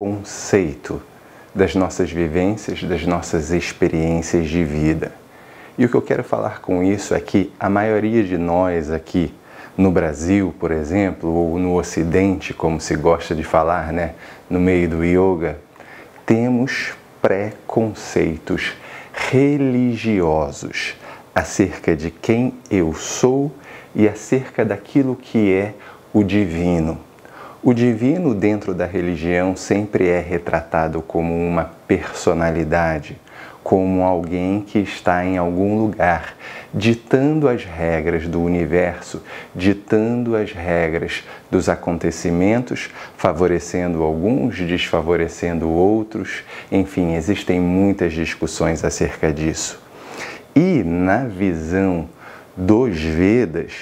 conceito das nossas vivências, das nossas experiências de vida. E o que eu quero falar com isso é que a maioria de nós aqui no Brasil, por exemplo, ou no Ocidente, como se gosta de falar, né, no meio do yoga, temos preconceitos religiosos acerca de quem eu sou e acerca daquilo que é o divino. O divino dentro da religião sempre é retratado como uma personalidade, como alguém que está em algum lugar, ditando as regras do universo, ditando as regras dos acontecimentos, favorecendo alguns, desfavorecendo outros. Enfim, existem muitas discussões acerca disso. E na visão dos Vedas,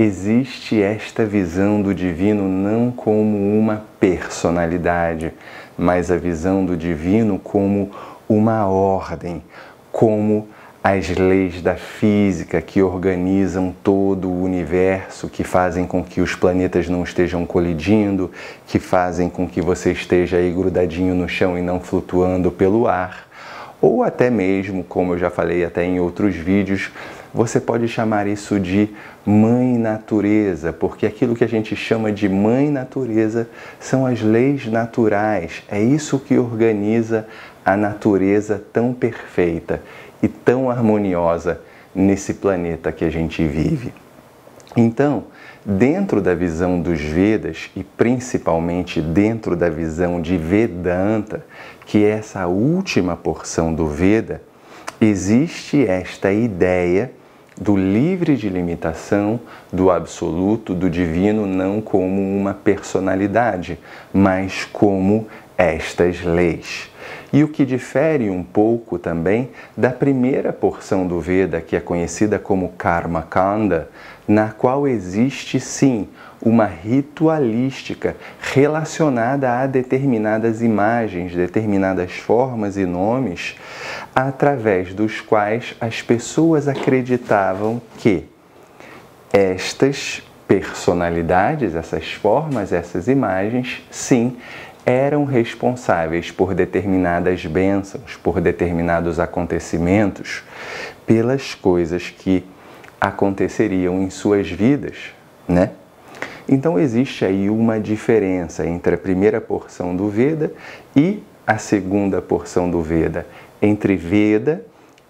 existe esta visão do divino não como uma personalidade, mas a visão do divino como uma ordem, como as leis da física que organizam todo o universo, que fazem com que os planetas não estejam colidindo, que fazem com que você esteja aí grudadinho no chão e não flutuando pelo ar. Ou até mesmo, como eu já falei até em outros vídeos, você pode chamar isso de Mãe Natureza, porque aquilo que a gente chama de Mãe Natureza são as leis naturais. É isso que organiza a natureza tão perfeita e tão harmoniosa nesse planeta que a gente vive. Então, dentro da visão dos Vedas e principalmente dentro da visão de Vedanta, que é essa última porção do Veda, existe esta ideia do livre de limitação, do absoluto, do divino, não como uma personalidade, mas como estas leis. E o que difere um pouco também da primeira porção do Veda, que é conhecida como Karma Kanda, na qual existe sim uma ritualística relacionada a determinadas imagens, determinadas formas e nomes, através dos quais as pessoas acreditavam que estas personalidades, essas formas, essas imagens, sim, eram responsáveis por determinadas bênçãos, por determinados acontecimentos, pelas coisas que aconteceriam em suas vidas, né? Então existe aí uma diferença entre a primeira porção do Veda e a segunda porção do Veda, entre Veda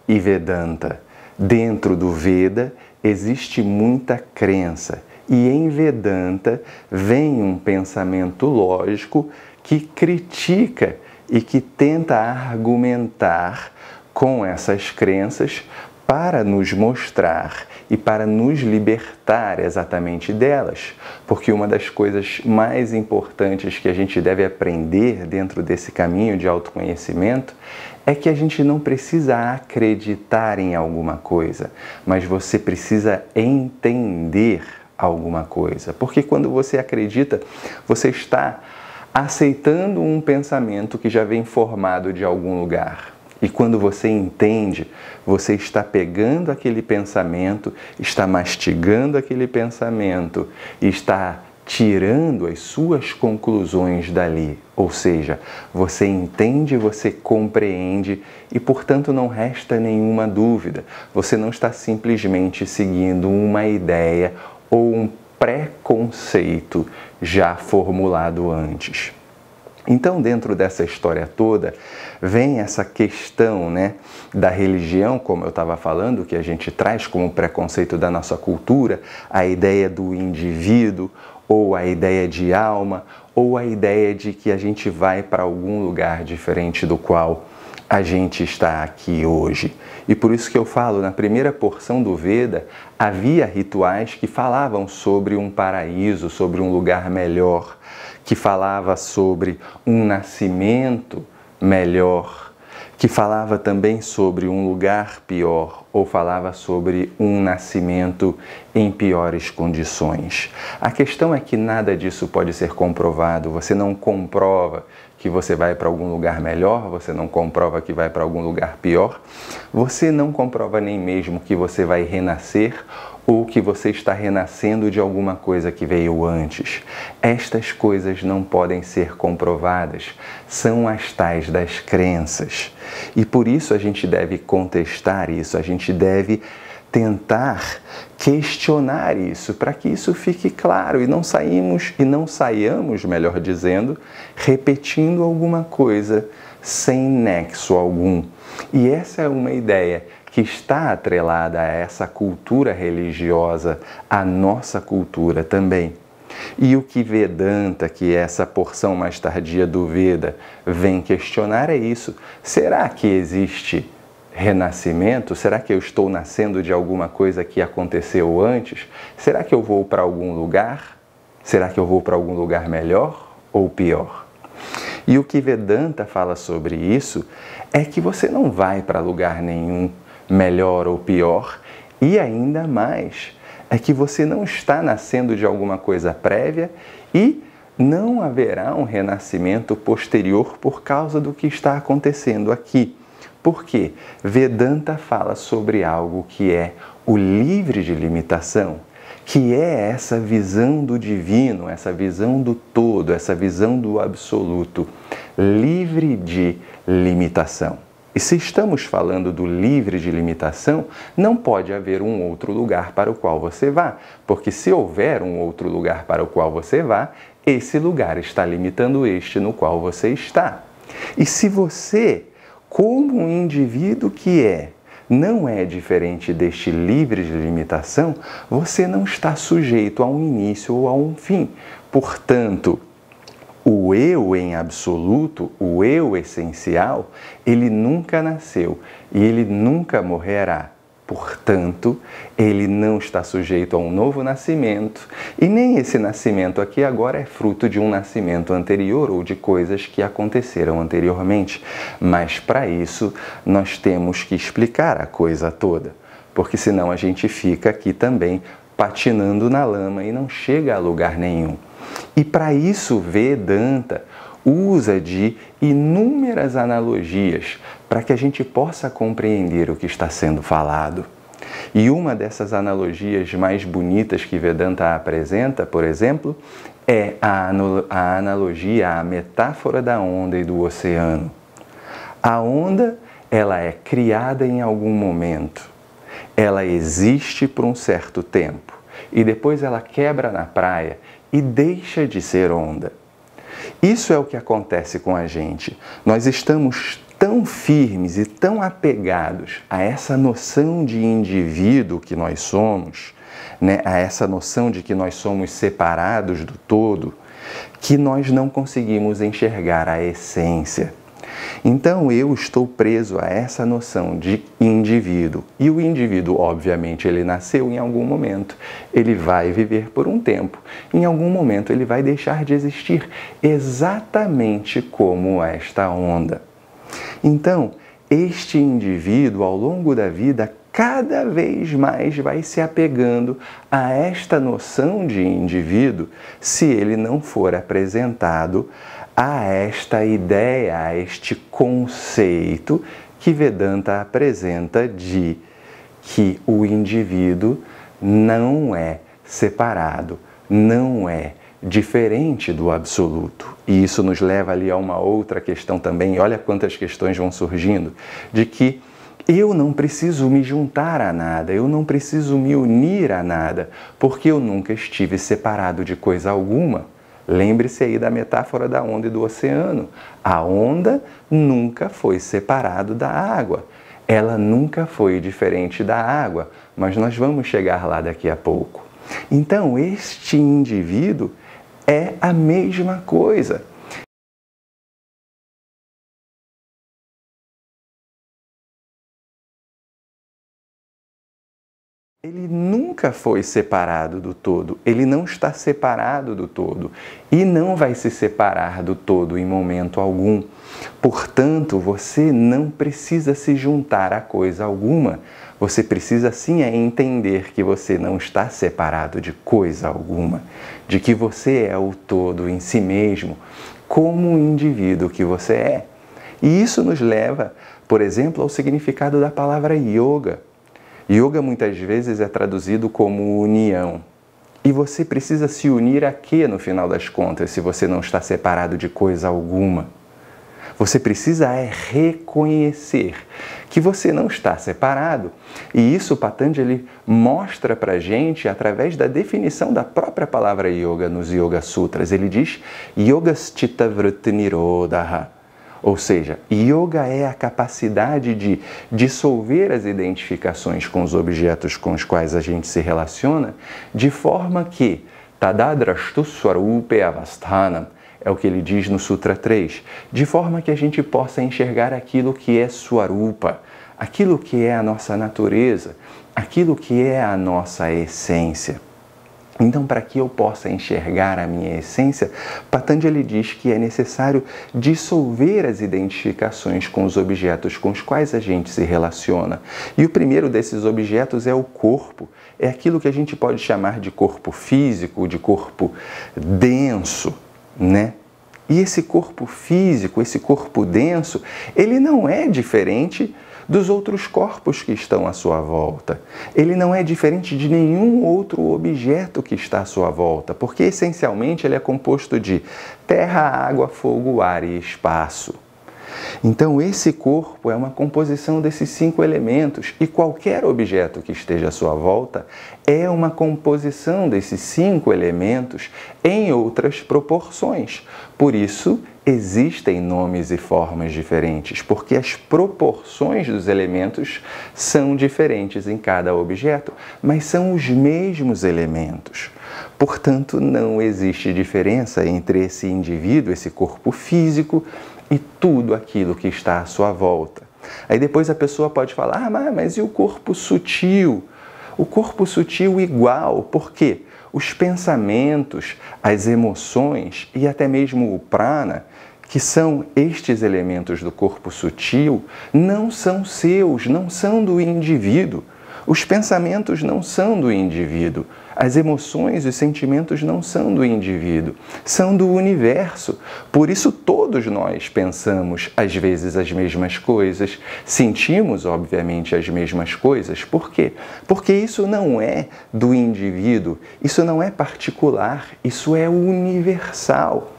e Vedanta. Dentro do Veda existe muita crença e em Vedanta vem um pensamento lógico que critica e que tenta argumentar com essas crenças para nos mostrar e para nos libertar exatamente delas. Porque uma das coisas mais importantes que a gente deve aprender dentro desse caminho de autoconhecimento é que a gente não precisa acreditar em alguma coisa, mas você precisa entender alguma coisa. Porque quando você acredita, você está aceitando um pensamento que já vem formado de algum lugar. E quando você entende, você está pegando aquele pensamento, está mastigando aquele pensamento e está tirando as suas conclusões dali. Ou seja, você entende, você compreende e, portanto, não resta nenhuma dúvida. Você não está simplesmente seguindo uma ideia ou um preconceito já formulado antes. Então, dentro dessa história toda, vem essa questão, né, da religião, como eu estava falando, que a gente traz como preconceito da nossa cultura, a ideia do indivíduo, ou a ideia de alma, ou a ideia de que a gente vai para algum lugar diferente do qual a gente está aqui hoje. E por isso que eu falo, na primeira porção do Veda, havia rituais que falavam sobre um paraíso, sobre um lugar melhor, que falava sobre um nascimento melhor, que falava também sobre um lugar pior, ou falava sobre um nascimento em piores condições. A questão é que nada disso pode ser comprovado, você não comprova que você vai para algum lugar melhor, você não comprova que vai para algum lugar pior, você não comprova nem mesmo que você vai renascer ou que você está renascendo de alguma coisa que veio antes. Estas coisas não podem ser comprovadas, são as tais das crenças. E por isso a gente deve contestar isso, a gente deve tentar questionar isso, para que isso fique claro e não saiamos, melhor dizendo, repetindo alguma coisa sem nexo algum. E essa é uma ideia que está atrelada a essa cultura religiosa, a nossa cultura também. E o que Vedanta, que é essa porção mais tardia do Veda, vem questionar é isso. Será que existe renascimento? Será que eu estou nascendo de alguma coisa que aconteceu antes? Será que eu vou para algum lugar? Será que eu vou para algum lugar melhor ou pior? E o que Vedanta fala sobre isso é que você não vai para lugar nenhum melhor ou pior, e ainda mais, é que você não está nascendo de alguma coisa prévia e não haverá um renascimento posterior por causa do que está acontecendo aqui. Por quê? Vedanta fala sobre algo que é o livre de limitação, que é essa visão do divino, essa visão do todo, essa visão do absoluto, livre de limitação. E se estamos falando do livre de limitação, não pode haver um outro lugar para o qual você vá, porque se houver um outro lugar para o qual você vá, esse lugar está limitando este no qual você está. E se você, como um indivíduo que não é diferente deste livre de limitação, você não está sujeito a um início ou a um fim. Portanto, o eu em absoluto, o eu essencial, ele nunca nasceu e ele nunca morrerá. Portanto, ele não está sujeito a um novo nascimento e nem esse nascimento aqui agora é fruto de um nascimento anterior ou de coisas que aconteceram anteriormente. Mas para isso nós temos que explicar a coisa toda, porque senão a gente fica aqui também patinando na lama e não chega a lugar nenhum. E para isso Vedanta usa de inúmeras analogias para que a gente possa compreender o que está sendo falado. E uma dessas analogias mais bonitas que Vedanta apresenta, por exemplo, é a analogia, a metáfora da onda e do oceano. A onda, ela é criada em algum momento. Ela existe por um certo tempo e depois ela quebra na praia e deixa de ser onda. Isso é o que acontece com a gente. Nós estamos tão firmes e tão apegados a essa noção de indivíduo que nós somos, né? A essa noção de que nós somos separados do todo, que nós não conseguimos enxergar a essência. Então eu estou preso a essa noção de indivíduo. E o indivíduo, obviamente, ele nasceu em algum momento. Ele vai viver por um tempo. Em algum momento ele vai deixar de existir, exatamente como esta onda. Então, este indivíduo, ao longo da vida, cada vez mais vai se apegando a esta noção de indivíduo, se ele não for apresentado a esta ideia, a este conceito que Vedanta apresenta de que o indivíduo não é separado, não é diferente do absoluto. E isso nos leva ali a uma outra questão também, olha quantas questões vão surgindo, de que eu não preciso me juntar a nada, eu não preciso me unir a nada, porque eu nunca estive separado de coisa alguma. Lembre-se aí da metáfora da onda e do oceano. A onda nunca foi separada da água. Ela nunca foi diferente da água, mas nós vamos chegar lá daqui a pouco. Então, este indivíduo é a mesma coisa. Ele nunca foi separado do todo, ele não está separado do todo e não vai se separar do todo em momento algum. Portanto, você não precisa se juntar a coisa alguma. Você precisa sim entender que você não está separado de coisa alguma, de que você é o todo em si mesmo, como o indivíduo que você é. E isso nos leva, por exemplo, ao significado da palavra yoga. Yoga muitas vezes é traduzido como união. E você precisa se unir a quê no final das contas, se você não está separado de coisa alguma? Você precisa reconhecer que você não está separado. E isso Patanjali mostra para a gente através da definição da própria palavra yoga nos Yoga Sutras. Ele diz Yogas Chitta Vritti Nirodha. Ou seja, yoga é a capacidade de dissolver as identificações com os objetos com os quais a gente se relaciona, de forma que Tadadrashtu Swarupe Avasthanam, é o que ele diz no Sutra 3, de forma que a gente possa enxergar aquilo que é Swarupa, aquilo que é a nossa natureza, aquilo que é a nossa essência. Então, para que eu possa enxergar a minha essência, Patanjali diz que é necessário dissolver as identificações com os objetos com os quais a gente se relaciona. E o primeiro desses objetos é o corpo. É aquilo que a gente pode chamar de corpo físico, de corpo denso, né? E esse corpo físico, esse corpo denso, ele não é diferente dos outros corpos que estão à sua volta. Ele não é diferente de nenhum outro objeto que está à sua volta, porque essencialmente ele é composto de terra, água, fogo, ar e espaço. Então esse corpo é uma composição desses 5 elementos e qualquer objeto que esteja à sua volta é uma composição desses 5 elementos em outras proporções. Por isso, existem nomes e formas diferentes, porque as proporções dos elementos são diferentes em cada objeto, mas são os mesmos elementos. Portanto, não existe diferença entre esse indivíduo, esse corpo físico, e tudo aquilo que está à sua volta. Aí depois a pessoa pode falar, mas e o corpo sutil? O corpo sutil igual, por quê? Os pensamentos, as emoções e até mesmo o prana, que são estes elementos do corpo sutil, não são seus, não são do indivíduo. Os pensamentos não são do indivíduo. As emoções e os sentimentos não são do indivíduo, são do universo. Por isso todos nós pensamos às vezes as mesmas coisas, sentimos obviamente as mesmas coisas. Por quê? Porque isso não é do indivíduo, isso não é particular, isso é universal.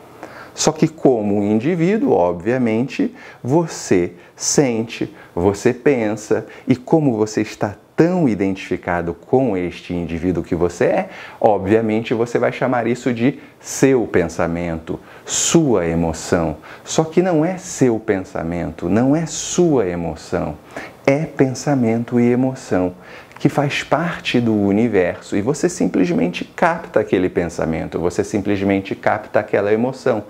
Só que como indivíduo, obviamente, você sente, você pensa, e como você está tão identificado com este indivíduo que você é, obviamente você vai chamar isso de seu pensamento, sua emoção. Só que não é seu pensamento, não é sua emoção, é pensamento e emoção que faz parte do universo e você simplesmente capta aquele pensamento, você simplesmente capta aquela emoção.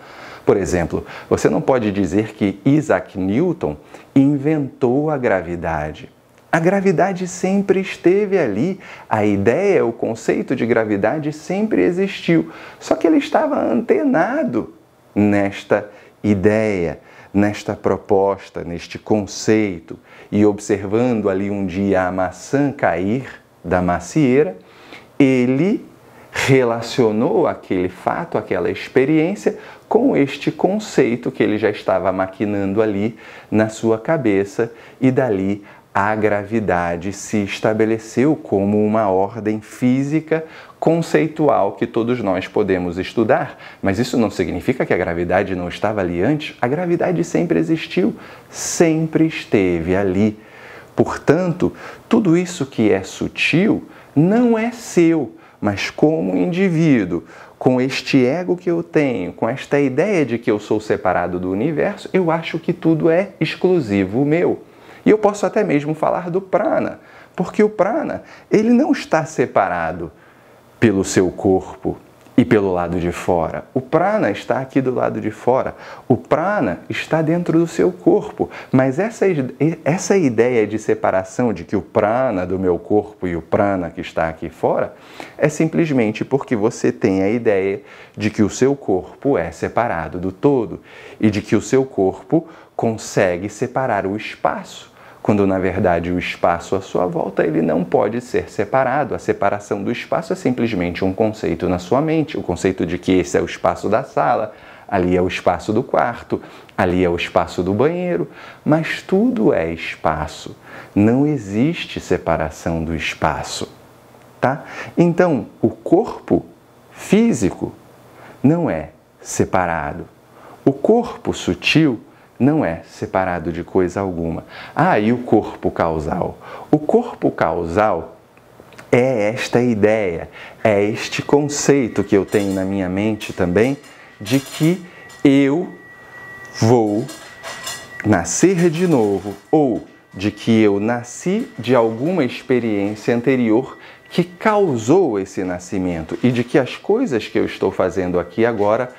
Por exemplo, você não pode dizer que Isaac Newton inventou a gravidade. A gravidade sempre esteve ali, a ideia, o conceito de gravidade sempre existiu, só que ele estava antenado nesta ideia, nesta proposta, neste conceito, e observando ali um dia a maçã cair da macieira, ele relacionou aquele fato, aquela experiência, com este conceito que ele já estava maquinando ali na sua cabeça, e dali a gravidade se estabeleceu como uma ordem física conceitual que todos nós podemos estudar. Mas isso não significa que a gravidade não estava ali antes. A gravidade sempre existiu, sempre esteve ali. Portanto, tudo isso que é sutil não é seu, mas como indivíduo, com este ego que eu tenho, com esta ideia de que eu sou separado do universo, eu acho que tudo é exclusivo meu. E eu posso até mesmo falar do prana, porque o prana, ele não está separado pelo seu corpo e pelo lado de fora. O prana está aqui do lado de fora. O prana está dentro do seu corpo. Mas essa ideia de separação de que o prana do meu corpo e o prana que está aqui fora é simplesmente porque você tem a ideia de que o seu corpo é separado do todo e de que o seu corpo consegue separar o espaço, quando na verdade o espaço à sua volta ele não pode ser separado. A separação do espaço é simplesmente um conceito na sua mente, o conceito de que esse é o espaço da sala, ali é o espaço do quarto, ali é o espaço do banheiro, mas tudo é espaço. Não existe separação do espaço, tá? Então, o corpo físico não é separado. O corpo sutil não é separado de coisa alguma. Ah, e o corpo causal? O corpo causal é esta ideia, é este conceito que eu tenho na minha mente também, de que eu vou nascer de novo, ou de que eu nasci de alguma experiência anterior que causou esse nascimento e de que as coisas que eu estou fazendo aqui agora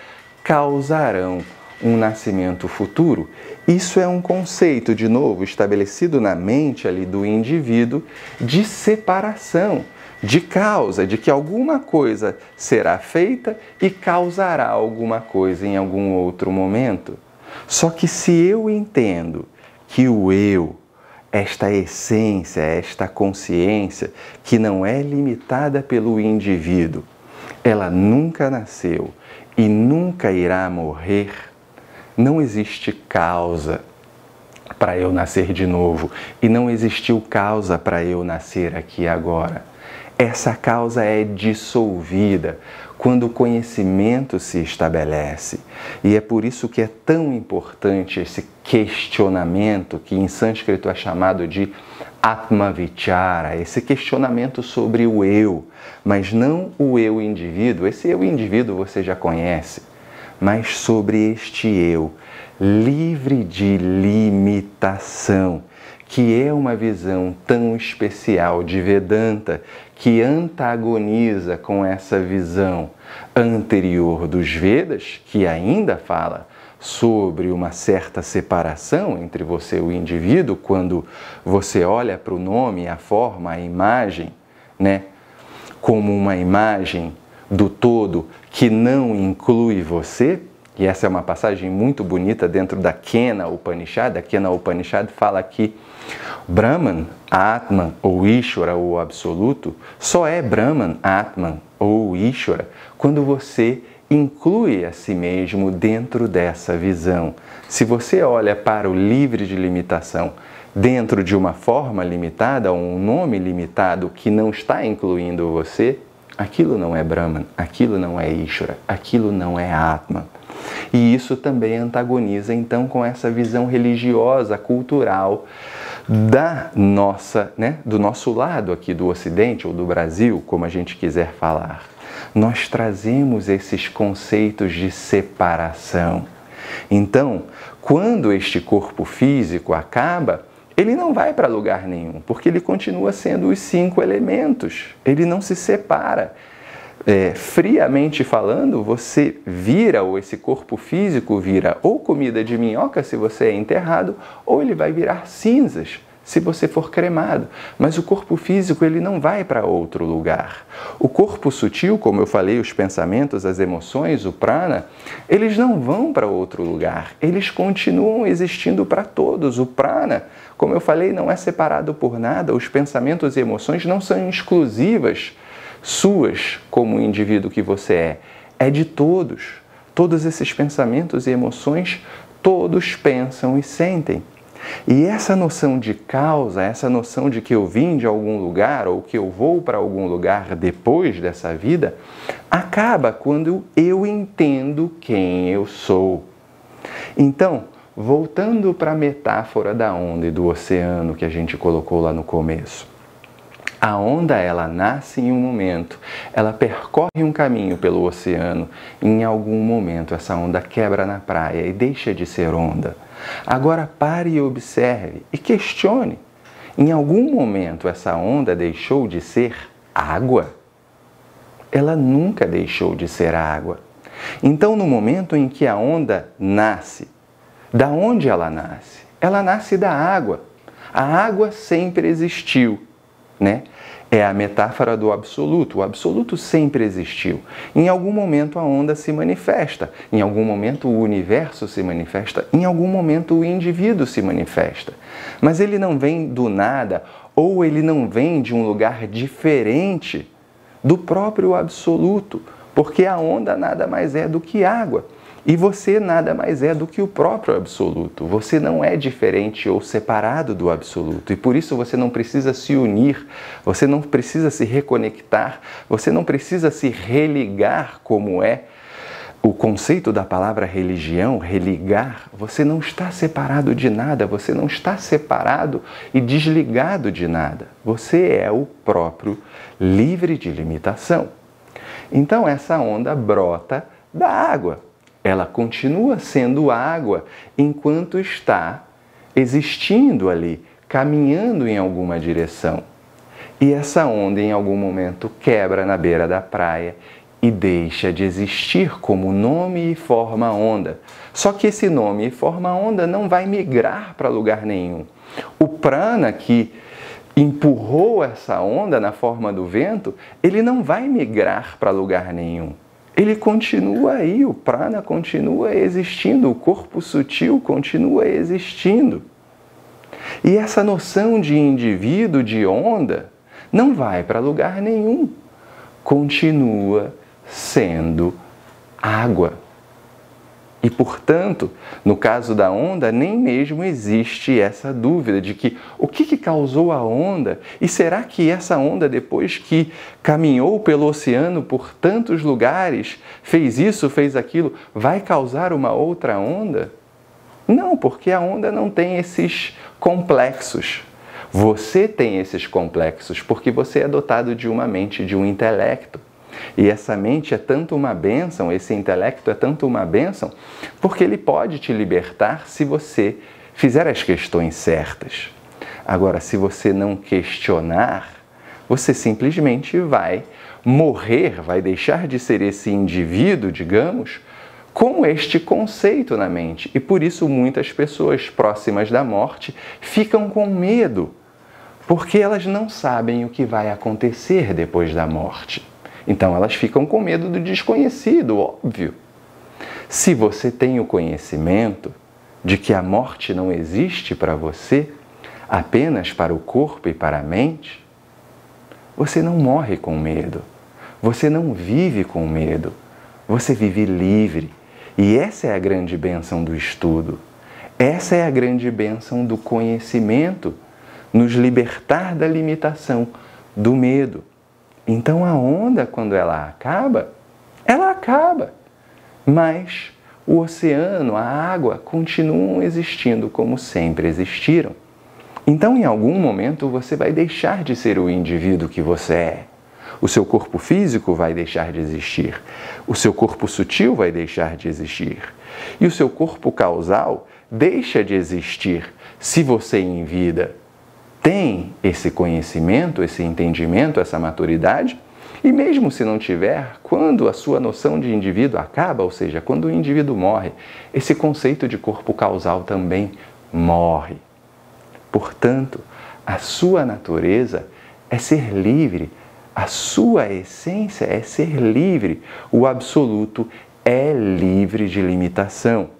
causarão um nascimento futuro. Isso é um conceito, de novo, estabelecido na mente ali do indivíduo de separação, de causa, de que alguma coisa será feita e causará alguma coisa em algum outro momento. Só que se eu entendo que o eu, esta essência, esta consciência, que não é limitada pelo indivíduo, ela nunca nasceu e nunca irá morrer, não existe causa para eu nascer de novo e não existiu causa para eu nascer aqui agora. Essa causa é dissolvida quando o conhecimento se estabelece. E é por isso que é tão importante esse questionamento, que em sânscrito é chamado de Atma-vichara, esse questionamento sobre o eu, mas não o eu indivíduo. Esse eu indivíduo você já conhece, mas sobre este eu, livre de limitação, que é uma visão tão especial de Vedanta, que antagoniza com essa visão anterior dos Vedas, que ainda fala sobre uma certa separação entre você e o indivíduo, quando você olha para o nome, a forma, a imagem, né, como uma imagem do todo que não inclui você. E essa é uma passagem muito bonita dentro da Kena Upanishad. A Kena Upanishad fala que Brahman, Atman ou Ishvara, ou Absoluto, só é Brahman, Atman ou Ishvara quando você inclui a si mesmo dentro dessa visão. Se você olha para o livre de limitação dentro de uma forma limitada, ou um nome limitado que não está incluindo você, aquilo não é Brahman, aquilo não é Ishvara, aquilo não é Atman. E isso também antagoniza, então, com essa visão religiosa, cultural do nosso lado aqui do Ocidente, ou do Brasil, como a gente quiser falar. Nós trazemos esses conceitos de separação. Então, quando este corpo físico acaba, ele não vai para lugar nenhum, porque ele continua sendo os 5 elementos, ele não se separa. Friamente falando, você vira, ou esse corpo físico vira ou comida de minhoca se você é enterrado, ou ele vai virar cinzas se você for cremado. Mas o corpo físico, ele não vai para outro lugar. O corpo sutil, como eu falei, os pensamentos, as emoções, o prana, eles não vão para outro lugar. Eles continuam existindo para todos. O prana, como eu falei, não é separado por nada. Os pensamentos e emoções não são exclusivas suas como indivíduo que você é. É de todos. Todos esses pensamentos e emoções, todos pensam e sentem. E essa noção de causa, essa noção de que eu vim de algum lugar ou que eu vou para algum lugar depois dessa vida, acaba quando eu entendo quem eu sou. Então, voltando para a metáfora da onda e do oceano que a gente colocou lá no começo. A onda, ela nasce em um momento, ela percorre um caminho pelo oceano, e em algum momento essa onda quebra na praia e deixa de ser onda. Agora pare e observe e questione. Em algum momento essa onda deixou de ser água? Ela nunca deixou de ser água. Então, no momento em que a onda nasce, da onde ela nasce? Ela nasce da água. A água sempre existiu, né? É a metáfora do absoluto. O absoluto sempre existiu. Em algum momento a onda se manifesta, em algum momento o universo se manifesta, em algum momento o indivíduo se manifesta. Mas ele não vem do nada, ou ele não vem de um lugar diferente do próprio absoluto, porque a onda nada mais é do que água. E você nada mais é do que o próprio absoluto. Você não é diferente ou separado do absoluto. E por isso você não precisa se unir, você não precisa se reconectar, você não precisa se religar, como é o conceito da palavra religião, religar. Você não está separado de nada, você não está separado e desligado de nada. Você é o próprio livre de limitação. Então essa onda brota da água. Ela continua sendo água enquanto está existindo ali, caminhando em alguma direção. E essa onda em algum momento quebra na beira da praia e deixa de existir como nome e forma onda. Só que esse nome e forma onda não vai migrar para lugar nenhum. O prana que empurrou essa onda na forma do vento, ele não vai migrar para lugar nenhum. Ele continua aí, o prana continua existindo, o corpo sutil continua existindo. E essa noção de indivíduo, de onda, não vai para lugar nenhum. Continua sendo água. E, portanto, no caso da onda, nem mesmo existe essa dúvida de que o que causou a onda? E será que essa onda, depois que caminhou pelo oceano por tantos lugares, fez isso, fez aquilo, vai causar uma outra onda? Não, porque a onda não tem esses complexos. Você tem esses complexos porque você é dotado de uma mente, de um intelecto. E essa mente é tanto uma bênção, esse intelecto é tanto uma bênção, porque ele pode te libertar se você fizer as questões certas. Agora, se você não questionar, você simplesmente vai morrer, vai deixar de ser esse indivíduo, digamos, com este conceito na mente. E por isso muitas pessoas próximas da morte ficam com medo, porque elas não sabem o que vai acontecer depois da morte. Então elas ficam com medo do desconhecido, óbvio. Se você tem o conhecimento de que a morte não existe para você, apenas para o corpo e para a mente, você não morre com medo, você não vive com medo, você vive livre. E essa é a grande bênção do estudo, essa é a grande bênção do conhecimento, nos libertar da limitação, do medo. Então a onda, quando ela acaba, mas o oceano, a água, continuam existindo como sempre existiram. Então em algum momento você vai deixar de ser o indivíduo que você é. O seu corpo físico vai deixar de existir, o seu corpo sutil vai deixar de existir e o seu corpo causal deixa de existir se você em vida tem esse conhecimento, esse entendimento, essa maturidade, e mesmo se não tiver, quando a sua noção de indivíduo acaba, ou seja, quando o indivíduo morre, esse conceito de corpo causal também morre. Portanto, a sua natureza é ser livre, a sua essência é ser livre, o absoluto é livre de limitação.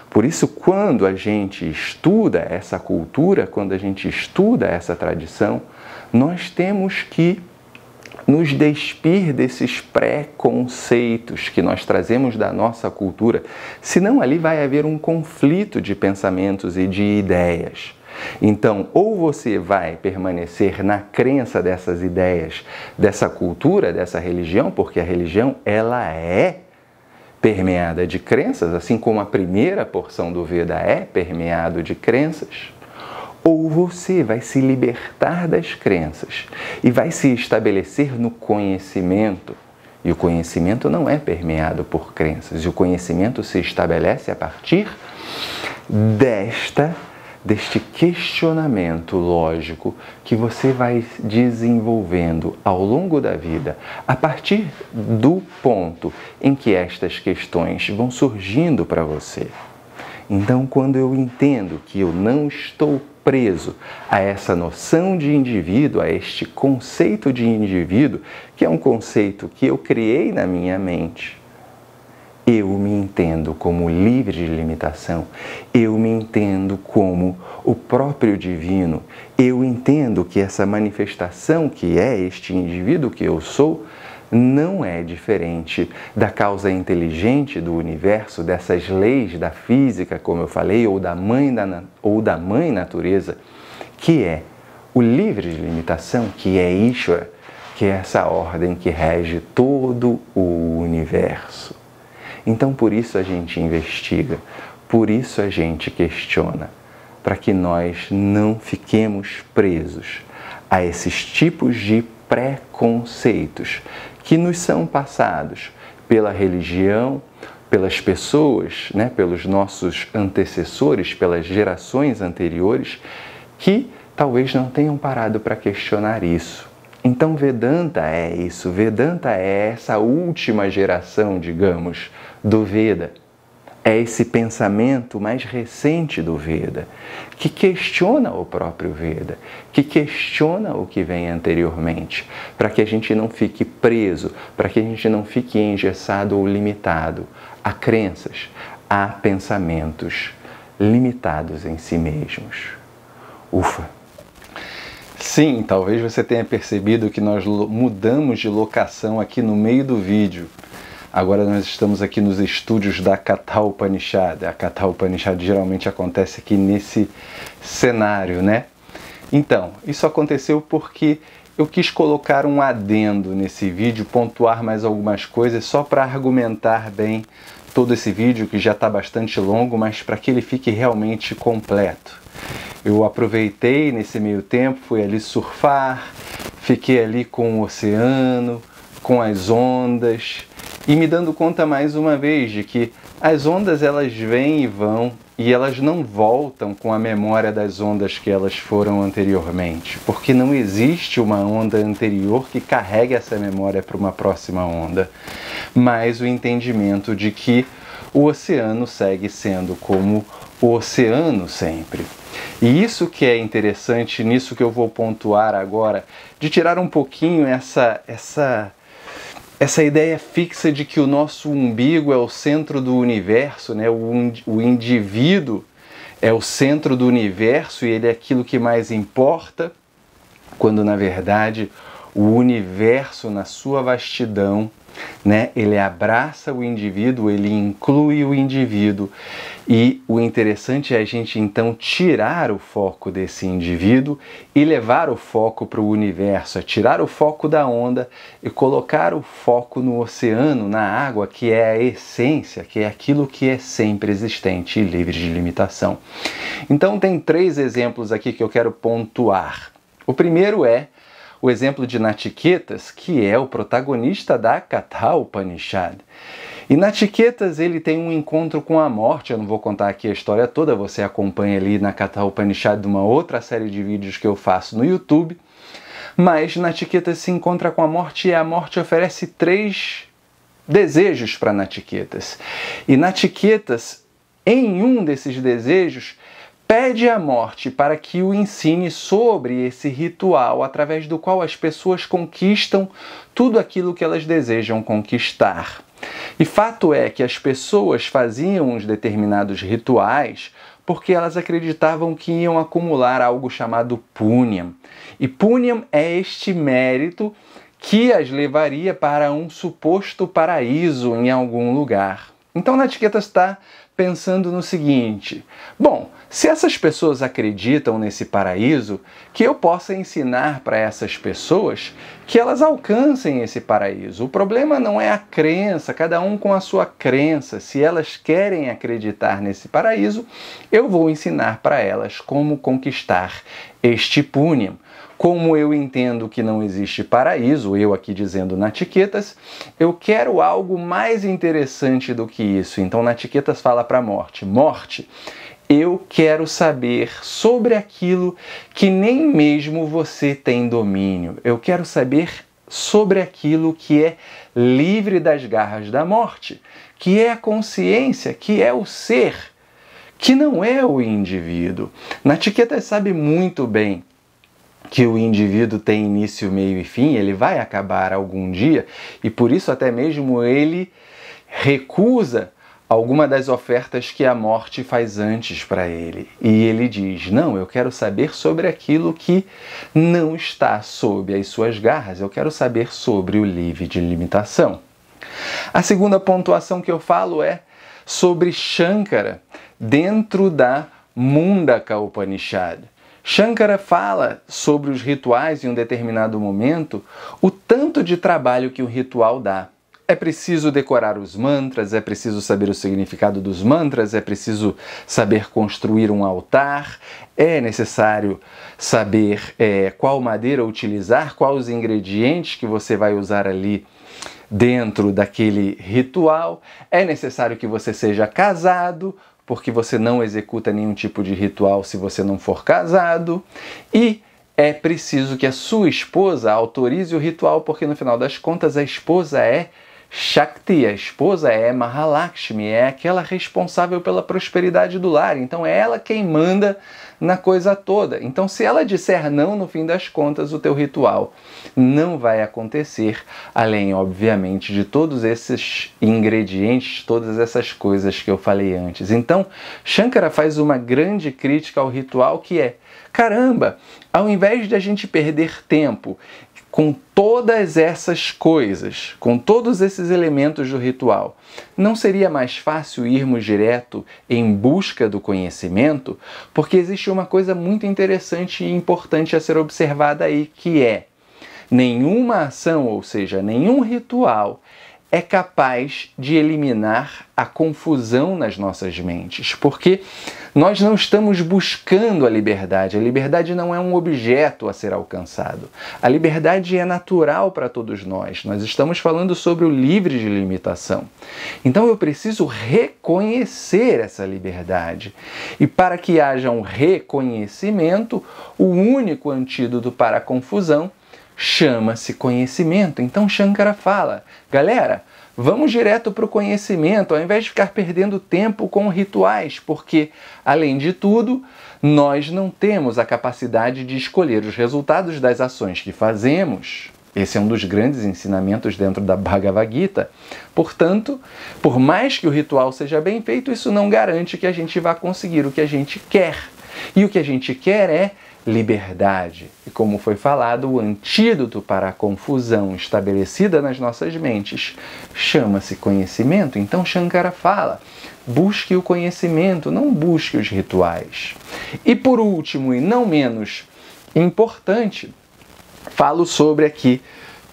Por isso, quando a gente estuda essa cultura, quando a gente estuda essa tradição, nós temos que nos despir desses preconceitos que nós trazemos da nossa cultura, senão ali vai haver um conflito de pensamentos e de ideias. Então, ou você vai permanecer na crença dessas ideias, dessa cultura, dessa religião, porque a religião, ela é permeada de crenças, assim como a primeira porção do Veda é permeado de crenças, ou você vai se libertar das crenças e vai se estabelecer no conhecimento. E o conhecimento não é permeado por crenças, e o conhecimento se estabelece a partir deste questionamento lógico que você vai desenvolvendo ao longo da vida, a partir do ponto em que estas questões vão surgindo para você. Então, quando eu entendo que eu não estou preso a essa noção de indivíduo, a este conceito de indivíduo, que é um conceito que eu criei na minha mente, eu me entendo como livre de limitação, eu me entendo como o próprio divino, eu entendo que essa manifestação que é este indivíduo que eu sou, não é diferente da causa inteligente do universo, dessas leis da física, como eu falei, ou da mãe natureza, que é o livre de limitação, que é Ishvara, que é essa ordem que rege todo o universo. Então, por isso a gente investiga, por isso a gente questiona, para que nós não fiquemos presos a esses tipos de preconceitos que nos são passados pela religião, pelas pessoas, pelos nossos antecessores, pelas gerações anteriores, que talvez não tenham parado para questionar isso. Então, Vedanta é isso. Vedanta é essa última geração, digamos, do Veda. É esse pensamento mais recente do Veda, que questiona o próprio Veda, que questiona o que vem anteriormente, para que a gente não fique preso, para que a gente não fique engessado ou limitado a crenças, a pensamentos limitados em si mesmos. Ufa! Sim, talvez você tenha percebido que nós mudamos de locação aqui no meio do vídeo. Agora nós estamos aqui nos estúdios da Katha Upanishad. A Katha Upanishad geralmente acontece aqui nesse cenário, Então, isso aconteceu porque eu quis colocar um adendo nesse vídeo, pontuar mais algumas coisas só para argumentar bem todo esse vídeo, que já está bastante longo, mas para que ele fique realmente completo. Eu aproveitei nesse meio tempo, fui ali surfar, fiquei ali com o oceano, com as ondas, e me dando conta mais uma vez de que as ondas elas vêm e vão e elas não voltam com a memória das ondas que elas foram anteriormente, porque não existe uma onda anterior que carregue essa memória para uma próxima onda, mas o entendimento de que o oceano segue sendo como o oceano sempre. E isso que é interessante, nisso que eu vou pontuar agora, de tirar um pouquinho essa ideia fixa de que o nosso umbigo é o centro do universo, o indivíduo é o centro do universo e ele é aquilo que mais importa, quando na verdade o universo na sua vastidão, ele abraça o indivíduo, ele inclui o indivíduo. E o interessante é a gente então tirar o foco desse indivíduo e levar o foco para o universo, tirar o foco da onda e colocar o foco no oceano, na água, que é a essência, que é aquilo que é sempre existente e livre de limitação. Então tem 3 exemplos aqui que eu quero pontuar. O primeiro é o exemplo de Nachiketas, que é o protagonista da Katha Upanishad. E Nachiketas, ele tem um encontro com a morte. Eu não vou contar aqui a história toda, você acompanha ali na Katha Upanishad de uma outra série de vídeos que eu faço no YouTube. Mas Nachiketas se encontra com a morte e a morte oferece 3 desejos para Nachiketas. E Nachiketas, em um desses desejos, pede à morte para que o ensine sobre esse ritual através do qual as pessoas conquistam tudo aquilo que elas desejam conquistar. E fato é que as pessoas faziam uns determinados rituais porque elas acreditavam que iam acumular algo chamado punyam. E punyam é este mérito que as levaria para um suposto paraíso em algum lugar. Então Nachiketas está pensando no seguinte: bom, se essas pessoas acreditam nesse paraíso, que eu possa ensinar para essas pessoas que elas alcancem esse paraíso. O problema não é a crença, cada um com a sua crença. Se elas querem acreditar nesse paraíso, eu vou ensinar para elas como conquistar este punyam. Como eu entendo que não existe paraíso, eu aqui dizendo Nachiketas, eu quero algo mais interessante do que isso. Então Nachiketas fala para a morte: morte, eu quero saber sobre aquilo que nem mesmo você tem domínio. Eu quero saber sobre aquilo que é livre das garras da morte, que é a consciência, que é o ser, que não é o indivíduo. Nachiketas sabe muito bem que o indivíduo tem início, meio e fim, ele vai acabar algum dia, e por isso até mesmo ele recusa alguma das ofertas que a morte faz antes para ele. E ele diz: não, eu quero saber sobre aquilo que não está sob as suas garras, eu quero saber sobre o livre de limitação. A segunda pontuação que eu falo é sobre Shankara dentro da Mundaka Upanishad. Shankara fala sobre os rituais em um determinado momento, o tanto de trabalho que o ritual dá. É preciso decorar os mantras, é preciso saber o significado dos mantras, é preciso saber construir um altar, é necessário saber qual madeira utilizar, quais os ingredientes que você vai usar ali dentro daquele ritual. É necessário que você seja casado, porque você não executa nenhum tipo de ritual se você não for casado. E é preciso que a sua esposa autorize o ritual, porque no final das contas a esposa é Shakti, a esposa é Mahalakshmi, é aquela responsável pela prosperidade do lar. Então é ela quem manda na coisa toda. Então se ela disser não, no fim das contas, o teu ritual não vai acontecer, além, obviamente, de todos esses ingredientes, todas essas coisas que eu falei antes. Então, Shankara faz uma grande crítica ao ritual que é: caramba, ao invés de a gente perder tempo com todas essas coisas, com todos esses elementos do ritual, não seria mais fácil irmos direto em busca do conhecimento? Porque existe uma coisa muito interessante e importante a ser observada aí, que é: nenhuma ação, ou seja, nenhum ritual, é capaz de eliminar a confusão nas nossas mentes, porque nós não estamos buscando a liberdade não é um objeto a ser alcançado, a liberdade é natural para todos nós estamos falando sobre o livre de limitação. Então eu preciso reconhecer essa liberdade, e para que haja um reconhecimento, o único antídoto para a confusão chama-se conhecimento. Então Shankara fala: galera, vamos direto para o conhecimento, ao invés de ficar perdendo tempo com rituais, porque, além de tudo, nós não temos a capacidade de escolher os resultados das ações que fazemos. Esse é um dos grandes ensinamentos dentro da Bhagavad Gita. Portanto, por mais que o ritual seja bem feito, isso não garante que a gente vá conseguir o que a gente quer. E o que a gente quer é liberdade. E como foi falado, o antídoto para a confusão estabelecida nas nossas mentes chama-se conhecimento. Então Shankara fala: busque o conhecimento, não busque os rituais. E por último, e não menos importante, falo sobre aqui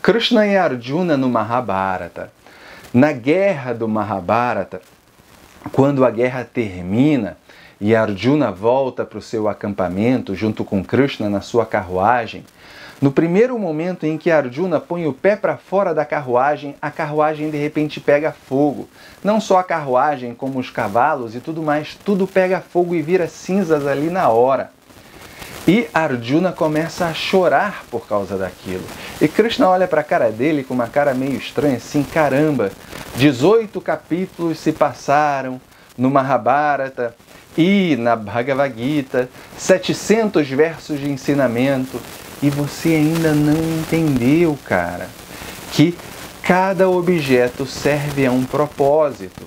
Krishna e Arjuna no Mahabharata. Na guerra do Mahabharata, quando a guerra termina e Arjuna volta para o seu acampamento junto com Krishna na sua carruagem, no primeiro momento em que Arjuna põe o pé para fora da carruagem, a carruagem de repente pega fogo. Não só a carruagem, como os cavalos e tudo mais, tudo pega fogo e vira cinzas ali na hora. E Arjuna começa a chorar por causa daquilo. E Krishna olha para a cara dele com uma cara meio estranha, assim: caramba, 18 capítulos se passaram no Mahabharata e na Bhagavad Gita, 700 versos de ensinamento, e você ainda não entendeu, cara, que cada objeto serve a um propósito.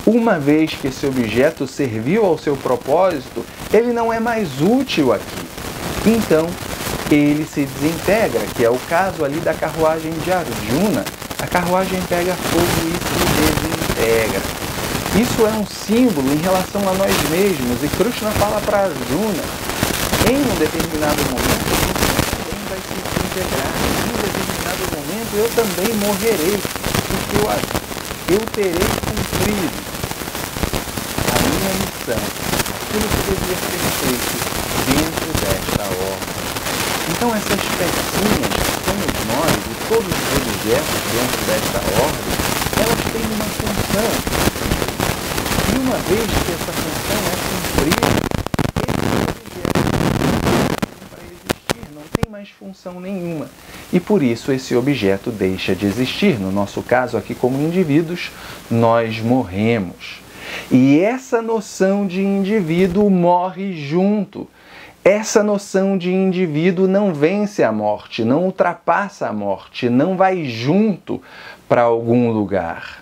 Uma vez que esse objeto serviu ao seu propósito, ele não é mais útil aqui. Então, ele se desintegra, que é o caso ali da carruagem de Arjuna. A carruagem pega fogo e se desintegra. Isso é um símbolo em relação a nós mesmos. E Krishna fala para Arjuna: em um determinado momento você também vai se desintegrar. Em um determinado momento eu também morrerei, porque eu terei cumprido a minha missão, aquilo que devia ser feito dentro desta ordem. Então essas pecinhas que somos nós e todos os objetos dentro desta ordem, elas têm uma função. E uma vez que essa função é cumprida, esses objetos não para existir, não tem mais função nenhuma. E por isso esse objeto deixa de existir. No nosso caso aqui, como indivíduos, nós morremos. E essa noção de indivíduo morre junto. Essa noção de indivíduo não vence a morte, não ultrapassa a morte, não vai junto para algum lugar.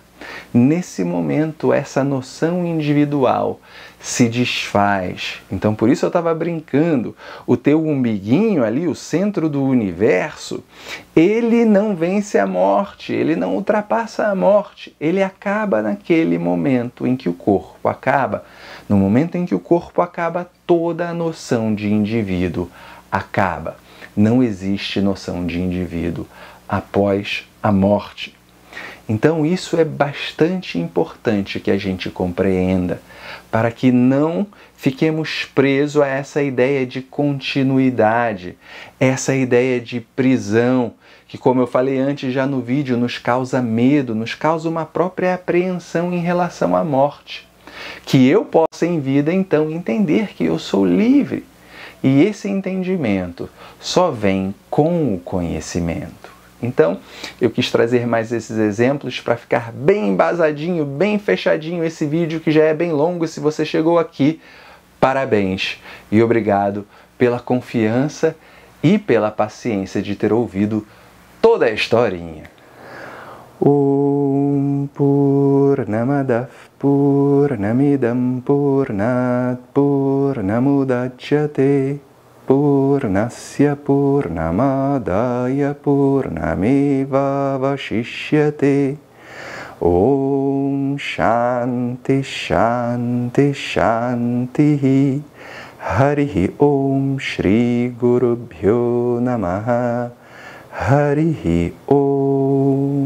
Nesse momento, essa noção individual se desfaz. Então, por isso eu estava brincando. O teu umbiguinho ali, o centro do universo, ele não vence a morte, ele não ultrapassa a morte. Ele acaba naquele momento em que o corpo acaba. No momento em que o corpo acaba, toda a noção de indivíduo acaba. Não existe noção de indivíduo após a morte. Então isso é bastante importante que a gente compreenda, para que não fiquemos presos a essa ideia de continuidade, essa ideia de prisão, que, como eu falei antes já no vídeo, nos causa medo, nos causa uma própria apreensão em relação à morte. Que eu possa em vida então entender que eu sou livre. E esse entendimento só vem com o conhecimento. Então, eu quis trazer mais esses exemplos para ficar bem embasadinho, bem fechadinho esse vídeo que já é bem longo. Se você chegou aqui, parabéns e obrigado pela confiança e pela paciência de ter ouvido toda a historinha. Om Purnamadav Purnamidam Purnat Purnamudachyate Purnasya Purnamadaya Purnameva Vashishyate. Om Shanti Shanti Shanti. Harihi Om Shri Gurubhyo Namaha. Harihi Om.